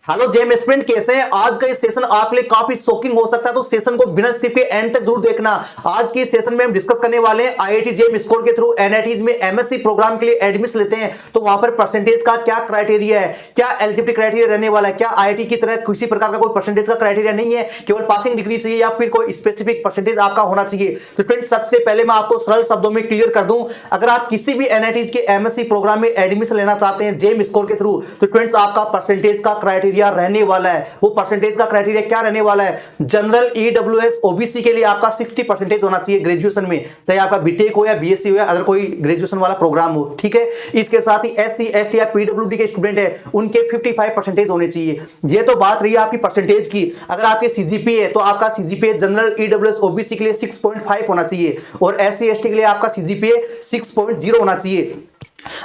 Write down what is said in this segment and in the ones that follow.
Hello GeM student, कैसे हैं? आज का ये सेशन आपके लिए काफी शॉकिंग हो सकता है, तो सेशन को बिना स्किप के एंड तक जरूर देखना। आज के सेशन में हम डिस्कस करने वाले हैं आईआईटी जेम स्कोर के थ्रू एनआईटीज में एमएससी प्रोग्राम के लिए एडमिशन लेते हैं तो वहां पर परसेंटेज का क्या क्राइटेरिया है, क्या एलिजिबिलिटी क्राइटेरिया रहने वाला है, क्या आईआईटी की तरह किसी प्रकार का कोई परसेंटेज का क्राइटेरिया नहीं है, केवल पासिंग डिग्री चाहिए या फिर कोई स्पेसिफिक परसेंटेज आपका होना चाहिए। तो फ्रेंड्स, सबसे पहले मैं आपको सरल शब्दों में क्लियर कर दूं, अगर आप किसी भी एनआईटीज के एमएससी प्रोग्राम में एडमिशन लेना चाहते हैं जेम स्कोर के थ्रू, तो फ्रेंड्स आपका परसेंटेज का क्राइटेरिया रहने वाला है। वो परसेंटेज का क्राइटेरिया क्या रहने वाला है? जनरल ईडब्ल्यूएस ओबीसी के लिए आपका 60% होना चाहिए ग्रेजुएशन में, चाहे आपका बीटेक हो या बीएससी हो या अदर कोई ग्रेजुएशन वाला प्रोग्राम हो, ठीक है। इसके साथ ही एससी एसटी या पीडब्ल्यूडी के स्टूडेंट है, उनके 55% होने चाहिए। ये तो बात रही आपकी परसेंटेज की। अगर आपके सीजीपीए है तो आपका सीजीपीए जनरल ईडब्ल्यूएस ओबीसी के लिए 6.5 होना चाहिए और एससी एसटी के लिए आपका सीजीपीए 6.0 होना चाहिए।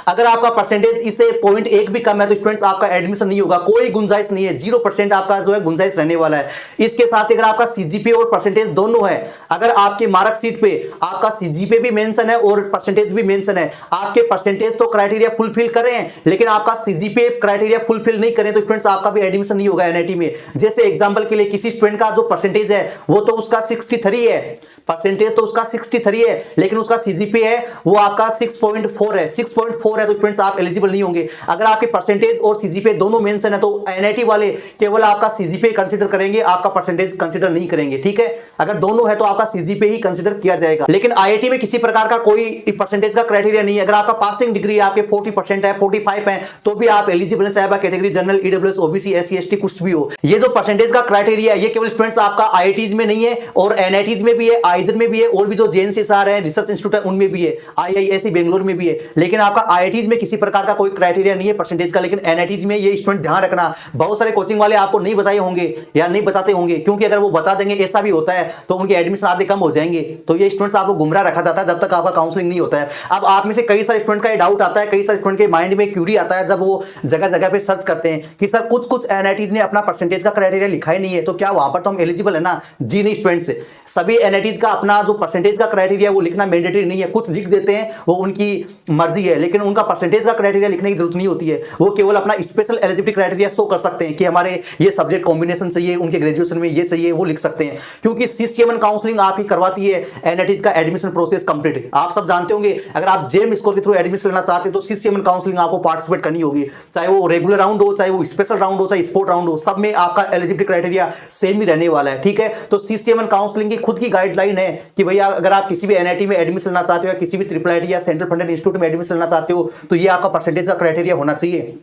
अगर आपका परसेंटेज इससे 0.1 भी कम है तो स्टूडेंट्स आपका एडमिशन नहीं होगा, कोई गुंजाइश नहीं है, 0% आपका जो है गुंजाइश रहने वाला है। इसके साथ अगर आपका सीजीपीए और परसेंटेज दोनों है, अगर आपके मार्कशीट पे आपका सीजीपीए भी मेंशन है और परसेंटेज भी मेंशन है, आपके परसेंटेज तो क्राइटेरिया फुलफिल करें लेकिन आपका सीजीपीए क्राइटेरिया फुलफिल नहीं करें तो स्टूडेंट्स आपका भी एडमिशन नहीं होगा एनआईटी में। जैसे एग्जाम्पल के लिए किसी स्टूडेंट का जो परसेंटेज है वो तो उसका 63 है, परसेंटेज तो उसका 63 है लेकिन उसका सीजीपीए है वो आपका 6.4 है, 6.4 है तो स्टूडेंट्स आप एलिजिबल नहीं होंगे। अगर आपके परसेंटेज और सीजीपीए दोनों मेंशन है तो एनआईटी वाले केवल आपका सीजीपीए कंसीडर करेंगे, आपका परसेंटेज कंसीडर नहीं करेंगे, ठीक है। अगर दोनों है तो आपका सीजीपीए ही कंसीडर किया जाएगा। लेकिन आईआईटी में किसी प्रकार का कोई परसेंटेज का क्राइटेरिया नहीं है। अगर आपका पासिंग डिग्री आपके 40% है, 45 है तो भी आप एलिजिबल है, चाहे आपका category general EWS OBC SC ST कुछ भी हो। ये जो परसेंटेज का क्राइटेरिया है ये केवल स्टूडेंट्स आपका आईआईटीज में नहीं है और एनआईटीज में भी है, आईजन में भी है और भी जो जेएनसीएसआर है रिसर्च इंस्टीट्यूट है उनमें भी है, आईआईएससी बेंगलोर में भी है। लेकिन आपका आईआईटीज में किसी प्रकार का कोई क्राइटेरिया नहीं है परसेंटेज का। लेकिन एनआईटीज में ये स्टूडेंट ध्यान रखना, बहुत सारे कोचिंग वाले आपको नहीं बताए होंगे या नहीं बताते होंगे, क्योंकि अगर वो बता देंगे ऐसा भी होता है तो उनके एडमिशन आधे कम हो जाएंगे। तो ये स्टूडेंट्स आपको गुमराह रखा जाता है जब तक आपका काउंसलिंग नहीं होता है। अब आप में से कई सारे स्टूडेंट का ये डाउट आता है, कई सारे स्टूडेंट के माइंड में क्यूरी आता है जब वो जगह जगह पे सर्च करते हैं कि सर कुछ एनआईटीज ने अपना परसेंटेज का क्राइटेरिया लिखा ही नहीं है तो क्या वहां पर तो हम एलिजिबल है ना? जी नहीं स्टूडेंट्स, सभी एनआईटीज का अपना जो परसेंटेज का क्राइटेरिया वो लिखना मैंडेटरी नहीं है। कुछ लिख देते हैं वो उनकी मर्जी है, लेकिन उनका परसेंटेज का क्राइटेरिया लिखने की जरूरत नहीं होती है। वो केवल अपना स्पेशल एलिजिबिलिटी क्राइटेरिया शो कर सकते हैं कि हमारे ये सब्जेक्ट कॉम्बिनेशन चाहिए, उनके ग्रेजुएशन में ये चाहिए, वो लिख सकते हैं। क्योंकि सीसीएमएन काउंसलिंग आपकी करवाती है एनआईटीज का एडमिशन प्रोसेस कंप्लीट। आप सब जानते होंगे अगर आप जेम स्कोर के थ्रू एडमिशन लेना चाहते हैं तो सीसीएमएन काउंसलिंग आपको पार्टिसिपेट करनी होगी, चाहे वो रेगुलर राउंड हो, चाहे वो स्पेशल राउंड हो, चाहे स्पोर्ट राउंड हो, सब में आपका एलिजिबिलिटी क्राइटेरिया सेम ही रहने वाला है, ठीक है। तो सीसीएमएन काउंसलिंग की खुद की गाइडलाइन है कि भैया अगर आप किसी भी एनआईटी में एडमिशन लेना चाहते हो या किसी भी ट्रिपल आईटी या सेंट्रल फंडेड इंस्टीट्यूट में एडमिशन लेना चाहते हो तो ये आपका परसेंटेज का क्राइटेरिया होना चाहिए।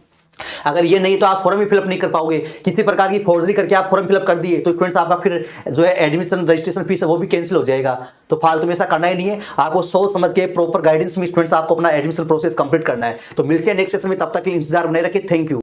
अगर ये नहीं तो आप फॉर्म ही फिलअप नहीं कर पाओगे। किसी प्रकार की फोर्जरी करके आप फॉर्म फिलअप कर दिए तो स्टूडेंट्स आपका फिर जो है एडमिशन रजिस्ट्रेशन फीस है वो भी कैंसिल हो जाएगा। तो फालतू में ऐसा करना ही नहीं है, आपको सोच समझ के प्रॉपर गाइडेंस में स्टूडेंट्स आपको अपना एडमिशन प्रोसेस कंप्लीट करना है। तो मिलते हैं नेक्स्ट सेशन में, तब तक के लिए इंतजार बनाए रखिए। Thank you.